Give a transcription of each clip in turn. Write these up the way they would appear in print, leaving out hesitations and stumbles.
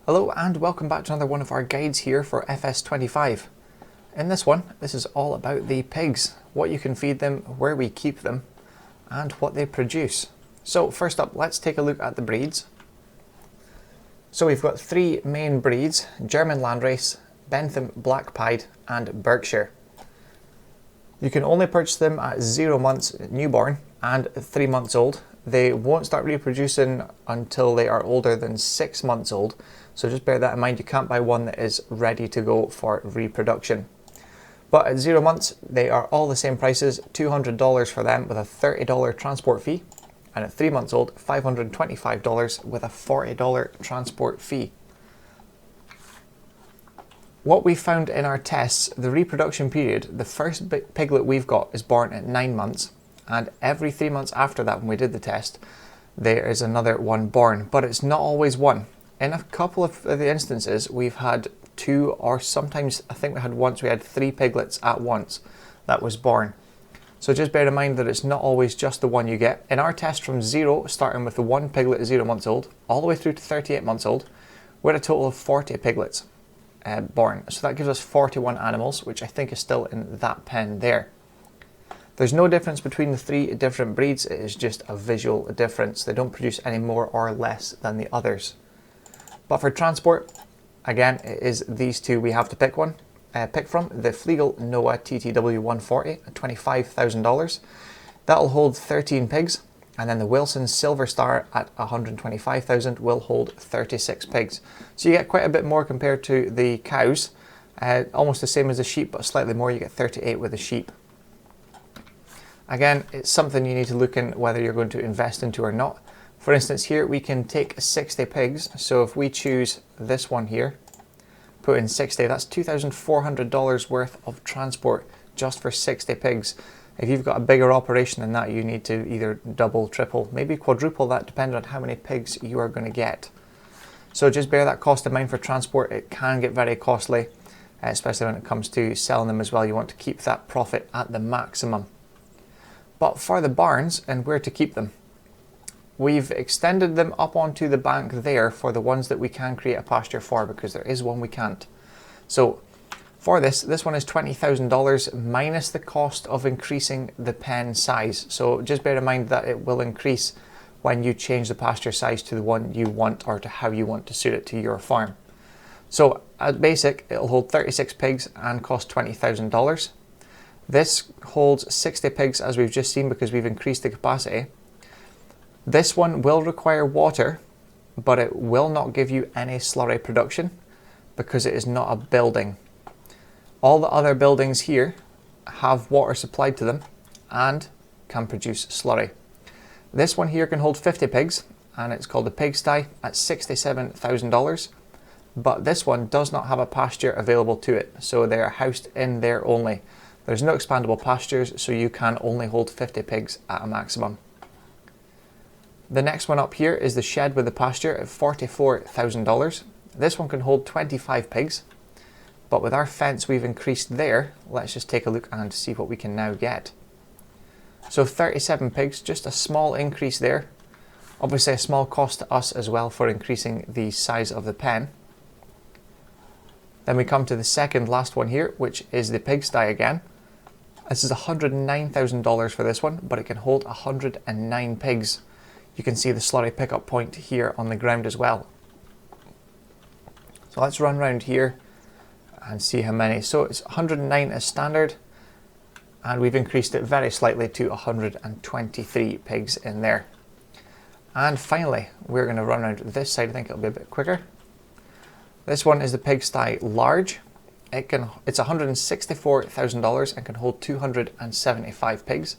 Hello and welcome back to another one of our guides here for FS25. In this one, this is all about the pigs, what you can feed them, where we keep them, and what they produce. So first up, let's take a look at the breeds. So we've got three main breeds: German Landrace, Bentham Black Pied, and Berkshire. You can only purchase them at 0 months newborn and 3 months old. They won't start reproducing until they are older than 6 months old, so just bear that in mind. You can't buy one that is ready to go for reproduction. But at 0 months, they are all the same prices, $200 for them with a $30 transport fee, and at 3 months old, $525 with a $40 transport fee. What we found in our tests, the reproduction period, the first piglet we've got is born at 9 months, and every 3 months after that, when we did the test, there is another one born, but it's not always one. In a couple of the instances, we've had 2, or sometimes I think we had 3 piglets at once that was born. So just bear in mind that it's not always just the one you get. In our test from 0, starting with the 1 piglet at 0 months old, all the way through to 38 months old, we had a total of 40 piglets born. So that gives us 41 animals, which I think is still in that pen there. There's no difference between the 3 different breeds, it is just a visual difference. They don't produce any more or less than the others. But for transport, again, it is these 2 we have to pick from. The Flegel Noah TTW 140 at $25,000. That'll hold 13 pigs. And then the Wilson Silver Star at $125,000 will hold 36 pigs. So you get quite a bit more compared to the cows. Almost the same as the sheep, but slightly more. You get 38 with the sheep. Again, it's something you need to look in whether you're going to invest into or not. For instance, here we can take 60 pigs. So if we choose this one here, put in 60, that's $2,400 worth of transport just for 60 pigs. If you've got a bigger operation than that, you need to either double, triple, maybe quadruple that, depending on how many pigs you are going to get. So just bear that cost in mind for transport. It can get very costly, especially when it comes to selling them as well. You want to keep that profit at the maximum. But for the barns and where to keep them, we've extended them up onto the bank there for the ones that we can create a pasture for, because there is one we can't. So for this one is $20,000 minus the cost of increasing the pen size. So just bear in mind that it will increase when you change the pasture size to the one you want, or to how you want to suit it to your farm. So at basic, it'll hold 36 pigs and cost $20,000. This holds 60 pigs, as we've just seen, because we've increased the capacity. This one will require water, but it will not give you any slurry production because it is not a building. All the other buildings here have water supplied to them and can produce slurry. This one here can hold 50 pigs, and it's called a pigsty at $67,000. But this one does not have a pasture available to it, so they are housed in there only. There's no expandable pastures, so you can only hold 50 pigs at a maximum. The next one up here is the shed with the pasture at $44,000. This one can hold 25 pigs, but with our fence we've increased there. Let's just take a look and see what we can now get. So 37 pigs, just a small increase there. Obviously a small cost to us as well for increasing the size of the pen. Then we come to the second last one here, which is the pigsty again. This is $109,000 for this one, but it can hold 109 pigs. You can see the slurry pickup point here on the ground as well. So let's run around here and see how many. So it's 109 as standard, and we've increased it very slightly to 123 pigs in there. And finally, we're going to run around this side. I think it'll be a bit quicker. This one is the pigsty large. It's $164,000 and can hold 275 pigs.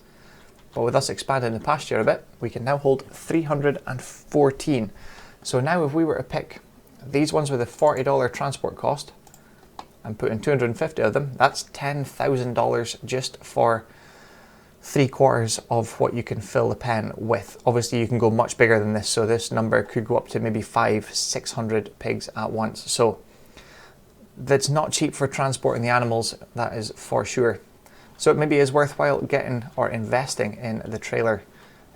But with us expanding the pasture a bit, we can now hold 314. So now if we were to pick these ones with a $40 transport cost and put in 250 of them, that's $10,000 just for 3/4 of what you can fill the pen with. Obviously you can go much bigger than this, so this number could go up to maybe 500-600 pigs at once. So that's not cheap for transporting the animals, that is for sure. So it maybe is worthwhile getting or investing in the trailer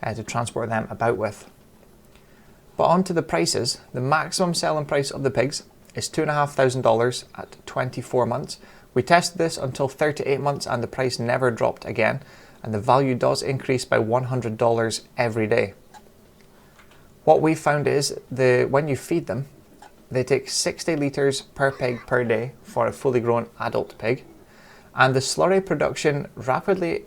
to transport them about with. But on to the prices. The maximum selling price of the pigs is $2,500 at 24 months. We tested this until 38 months and the price never dropped again, and the value does increase by $100 every day. What we found is when you feed them, they take 60 litres per pig per day for a fully grown adult pig, and the slurry production rapidly,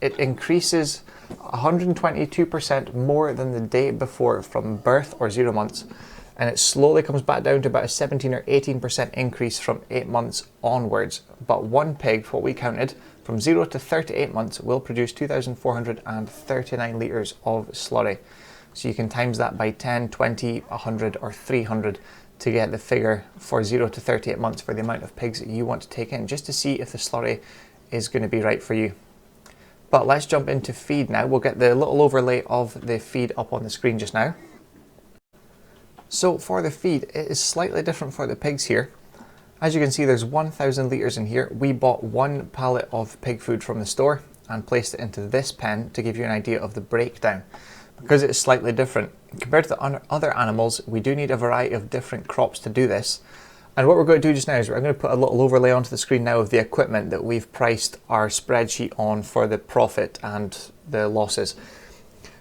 it increases 122% more than the day before from birth or 0 months, and it slowly comes back down to about a 17 or 18% increase from 8 months onwards. But one pig, what we counted, from 0 to 38 months will produce 2,439 litres of slurry. So you can times that by 10, 20, 100 or 300 to get the figure for 0 to 38 months for the amount of pigs that you want to take in, just to see if the slurry is going to be right for you. But let's jump into feed now. We'll get the little overlay of the feed up on the screen just now. So for the feed, it is slightly different for the pigs here. As you can see, there's 1,000 litres in here. We bought one pallet of pig food from the store and placed it into this pen to give you an idea of the breakdown. Because it's slightly different, compared to the other animals, we do need a variety of different crops to do this. And what we're going to do just now is I'm going to put a little overlay onto the screen now of the equipment that we've priced our spreadsheet on for the profit and the losses.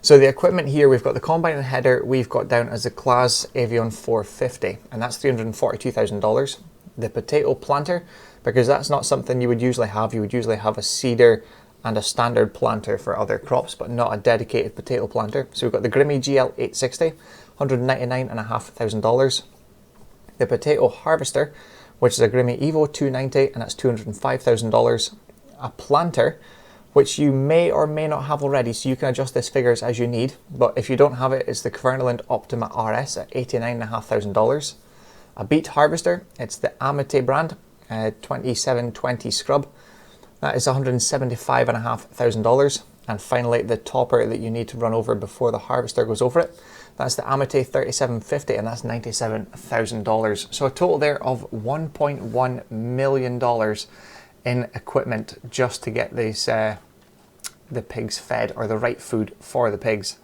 So the equipment here, we've got the combine and header, we've got down as a Claas Avion 450, and that's $342,000. The potato planter, because that's not something you would usually have. You would usually have a seeder and a standard planter for other crops, but not a dedicated potato planter. So we've got the Grimmy GL 860, $199,500. The potato harvester, which is a Grimmy Evo 290, and that's $205,000. A planter, which you may or may not have already, so you can adjust these figures as you need. But if you don't have it, it's the Kverneland Optima RS at $89,500. A beet harvester, it's the Amite brand, 2720 scrub. That is $175,500. And finally, the topper that you need to run over before the harvester goes over it, that's the Amite 3750, and that's $97,000. So a total there of $1.1 million in equipment just to get these the pigs fed, or the right food for the pigs.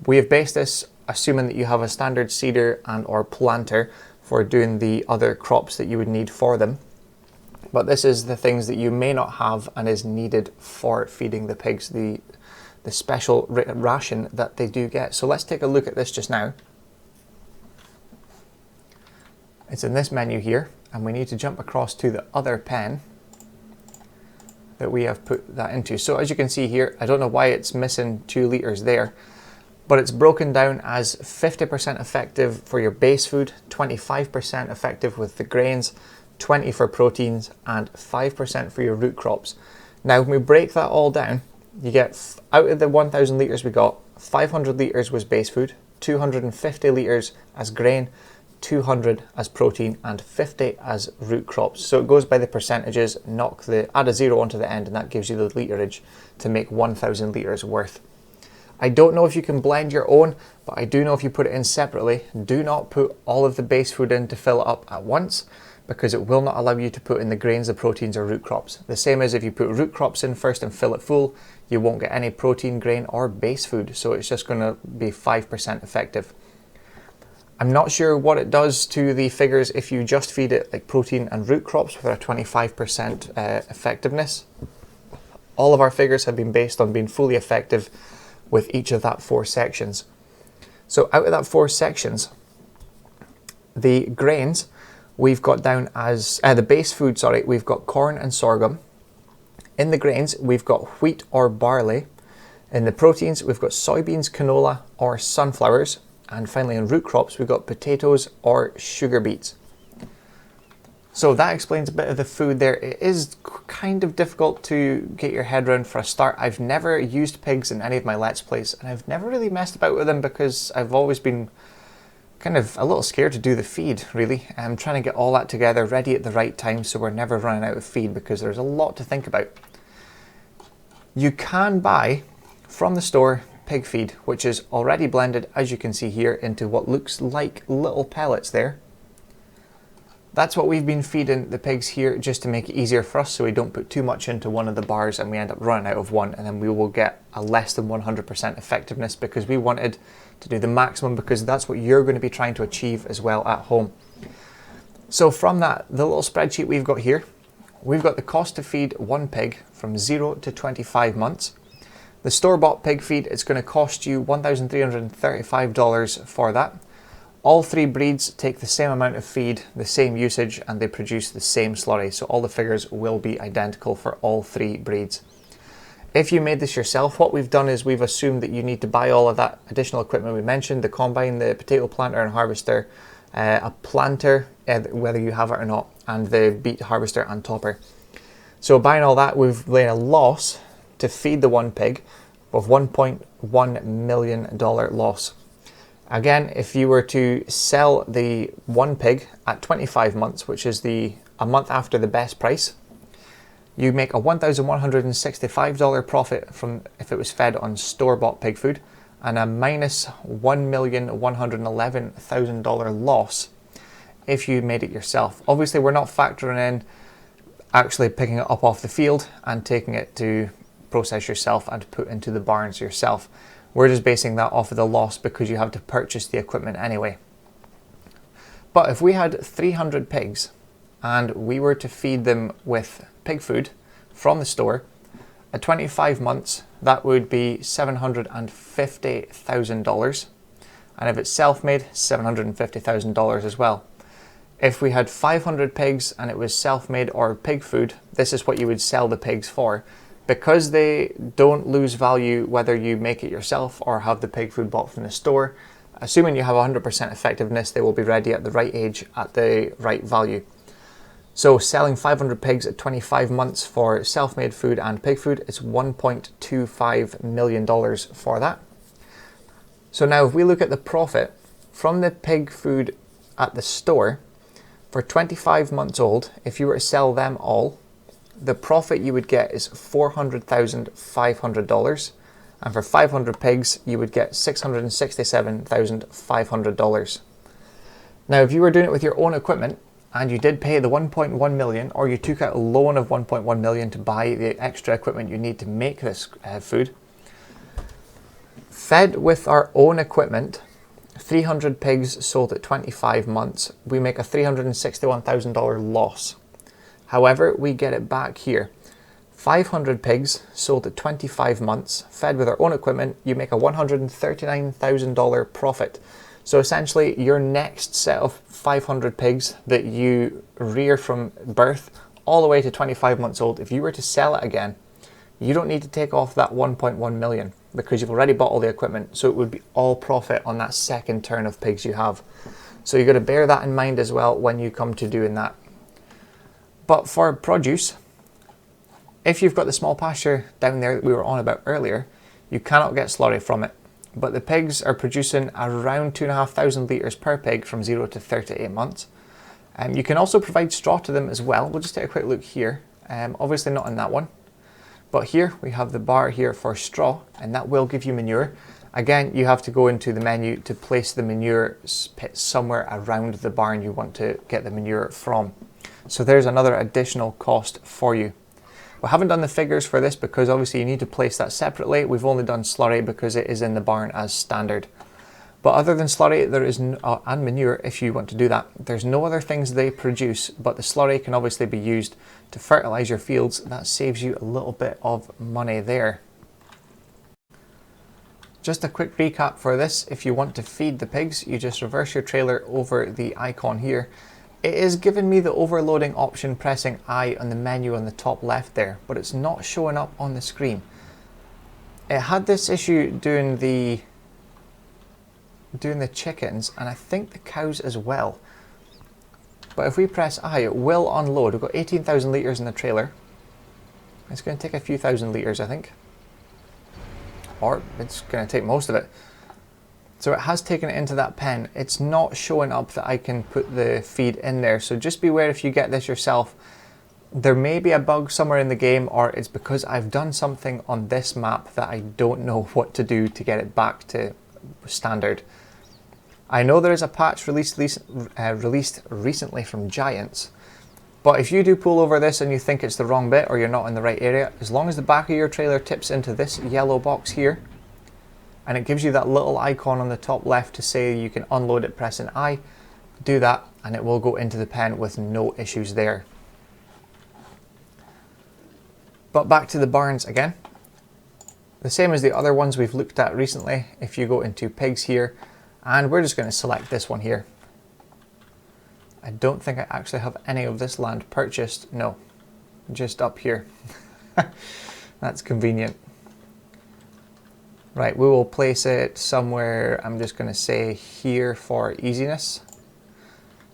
We have based this assuming that you have a standard seeder and or planter for doing the other crops that you would need for them. But this is the things that you may not have and is needed for feeding the pigs, the special ration that they do get. So let's take a look at this just now. It's in this menu here, and we need to jump across to the other pen that we have put that into. So as you can see here, I don't know why it's missing 2 litres there, but it's broken down as 50% effective for your base food, 25% effective with the grains, 20 for proteins, and 5% for your root crops. Now when we break that all down, you get, out of the 1,000 litres we got, 500 litres was base food, 250 litres as grain, 200 as protein, and 50 as root crops. So it goes by the percentages, add a 0 onto the end, and that gives you the literage to make 1,000 litres worth. I don't know if you can blend your own, but I do know if you put it in separately, do not put all of the base food in to fill it up at once, because it will not allow you to put in the grains, the proteins, or root crops. The same as if you put root crops in first and fill it full, you won't get any protein, grain, or base food, so it's just going to be 5% effective. I'm not sure what it does to the figures if you just feed it like protein and root crops with a 25% effectiveness. All of our figures have been based on being fully effective with each of that 4 sections. So out of that 4 sections, the grains, we've got down as, the base food, sorry, we've got corn and sorghum. In the grains, we've got wheat or barley. In the proteins, we've got soybeans, canola, or sunflowers. And finally, in root crops, we've got potatoes or sugar beets. So that explains a bit of the food there. It is kind of difficult to get your head around for a start. I've never used pigs in any of my Let's Plays, and I've never really messed about with them because I've always been kind of a little scared to do the feed, really. I'm trying to get all that together, ready at the right time, so we're never running out of feed, because there's a lot to think about. You can buy from the store pig feed, which is already blended, as you can see here, into what looks like little pellets there. That's what we've been feeding the pigs here, just to make it easier for us, so we don't put too much into one of the bars and we end up running out of one, and then we will get a less than 100% effectiveness, because we wanted to do the maximum, because that's what you're going to be trying to achieve as well at home. So from that, the little spreadsheet we've got here, we've got the cost to feed one pig from 0 to 25 months. The store-bought pig feed, it's going to cost you $1,335 for that. All three breeds take the same amount of feed, the same usage, and they produce the same slurry. So all the figures will be identical for all three breeds. If you made this yourself, what we've done is we've assumed that you need to buy all of that additional equipment we mentioned, the combine, the potato planter and harvester, a planter, whether you have it or not, and the beet harvester and topper. So buying all that, we've laid a loss to feed the one pig of $1.1 million loss. Again, if you were to sell the one pig at 25 months, which is a month after the best price, you make a $1,165 profit from if it was fed on store-bought pig food, and a minus $1,111,000 loss if you made it yourself. Obviously, we're not factoring in actually picking it up off the field and taking it to process yourself and put into the barns yourself. We're just basing that off of the loss because you have to purchase the equipment anyway. But if we had 300 pigs and we were to feed them with pig food from the store, at 25 months, that would be $750,000. And if it's self-made, $750,000 as well. If we had 500 pigs and it was self-made or pig food, this is what you would sell the pigs for. Because they don't lose value whether you make it yourself or have the pig food bought from the store, assuming you have 100% effectiveness, they will be ready at the right age at the right value. So selling 500 pigs at 25 months for self-made food and pig food, it's $1.25 million for that. So now if we look at the profit from the pig food at the store, for 25 months old, if you were to sell them all, the profit you would get is $400,500, and for 500 pigs you would get $667,500. Now if you were doing it with your own equipment and you did pay the 1.1 million, or you took out a loan of 1.1 million to buy the extra equipment you need to make this food, fed with our own equipment, 300 pigs sold at 25 months, we make a $361,000 loss. However, we get it back here. 500 pigs sold at 25 months, fed with our own equipment, you make a $139,000 profit. So essentially, your next set of 500 pigs that you rear from birth all the way to 25 months old, if you were to sell it again, you don't need to take off that 1.1 million because you've already bought all the equipment. So it would be all profit on that second turn of pigs you have. So you've got to bear that in mind as well when you come to doing that. But for produce, if you've got the small pasture down there that we were on about earlier, you cannot get slurry from it. But the pigs are producing around 2,500 litres per pig from 0 to 38 months. You can also provide straw to them as well. We'll just take a quick look here. Obviously not in that one. But here we have the bar here for straw, and that will give you manure. Again, you have to go into the menu to place the manure pit somewhere around the barn you want to get the manure from. So there's another additional cost for you. We haven't done the figures for this because obviously you need to place that separately. We've only done slurry because it is in the barn as standard. But other than slurry, there is and manure, if you want to do that, there's no other things they produce, but the slurry can obviously be used to fertilize your fields. That saves you a little bit of money there. Just a quick recap for this. If you want to feed the pigs, you just reverse your trailer over the icon here. It is giving me the overloading option, pressing I on the menu on the top left there, but it's not showing up on the screen. It had this issue doing the chickens, and I think the cows as well. But if we press I, it will unload. We've got 18,000 litres in the trailer. It's going to take a few thousand litres, I think. Or it's going to take most of it. So it has taken it into that pen. It's not showing up that I can put the feed in there. So just beware if you get this yourself. There may be a bug somewhere in the game, or it's because I've done something on this map that I don't know what to do to get it back to standard. I know there is a patch released recently from Giants, but if you do pull over this and you think it's the wrong bit or you're not in the right area, as long as the back of your trailer tips into this yellow box here, and it gives you that little icon on the top left to say you can unload it pressing I, do that and it will go into the pen with no issues there. But back to the barns again. The same as the other ones we've looked at recently. If you go into pigs here, and we're just going to select this one here. I don't think I actually have any of this land purchased. No, just up here. That's convenient. Right, we will place it somewhere, I'm just going to say here for easiness.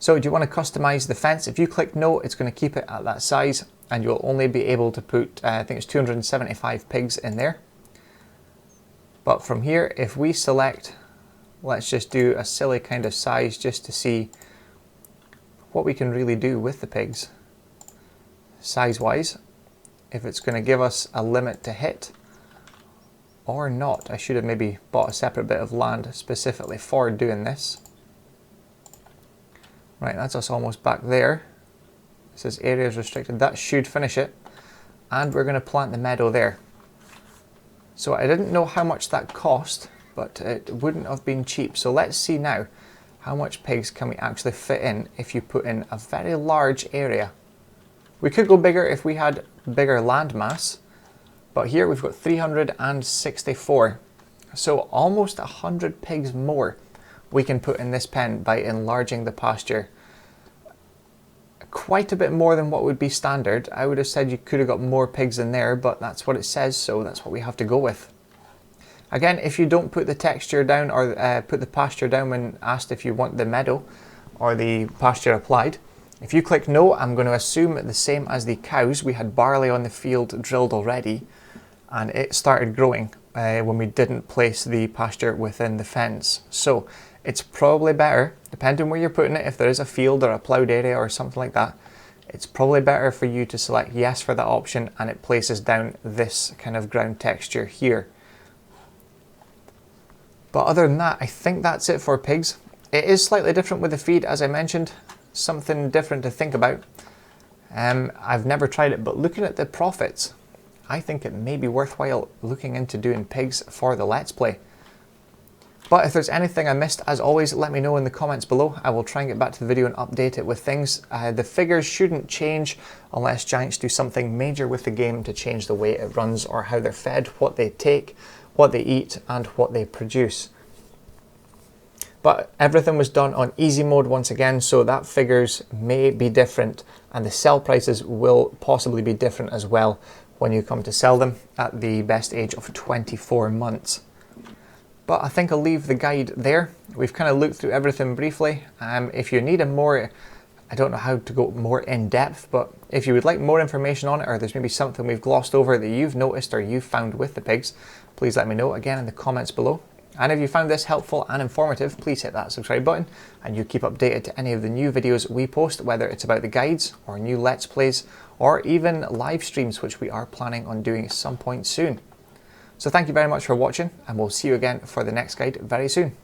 So do you want to customize the fence? If you click no, it's going to keep it at that size, and you'll only be able to put, I think it's 275 pigs in there. But from here, if we select, let's just do a silly kind of size just to see what we can really do with the pigs size-wise, if it's going to give us a limit to hit or not. I should have maybe bought a separate bit of land specifically for doing this. Right, that's us almost back there. It says areas restricted. That should finish it. And we're going to plant the meadow there. So I didn't know how much that cost, but it wouldn't have been cheap. So let's see now, how much pigs can we actually fit in if you put in a very large area. We could go bigger if we had bigger land mass, but here we've got 364. So almost 100 pigs more we can put in this pen by enlarging the pasture. Quite a bit more than what would be standard. I would have said you could have got more pigs in there, but that's what it says, so that's what we have to go with. Again, if you don't put the texture down or put the pasture down when asked if you want the meadow or the pasture applied, if you click no, I'm going to assume the same as the cows. We had barley on the field drilled already, and it started growing when we didn't place the pasture within the fence. So it's probably better, depending where you're putting it, if there is a field or a ploughed area or something like that, it's probably better for you to select yes for that option, and it places down this kind of ground texture here. But other than that, I think that's it for pigs. It is slightly different with the feed, as I mentioned, something different to think about. I've never tried it, but looking at the profits, I think it may be worthwhile looking into doing pigs for the Let's Play. But if there's anything I missed, as always, let me know in the comments below. I will try and get back to the video and update it with things. The figures shouldn't change unless Giants do something major with the game to change the way it runs or how they're fed, what they take, what they eat, and what they produce. But everything was done on easy mode once again, so that figures may be different, and the sell prices will possibly be different as well when you come to sell them at the best age of 24 months. But I think I'll leave the guide there. We've kind of looked through everything briefly. If you need a more, I don't know how to go more in depth, but if you would like more information on it, or there's maybe something we've glossed over that you've noticed or you've found with the pigs, please let me know again in the comments below. And if you found this helpful and informative, please hit that subscribe button, and you keep updated to any of the new videos we post, whether it's about the guides or new Let's Plays or even live streams, which we are planning on doing at some point soon. So thank you very much for watching, and we'll see you again for the next guide very soon.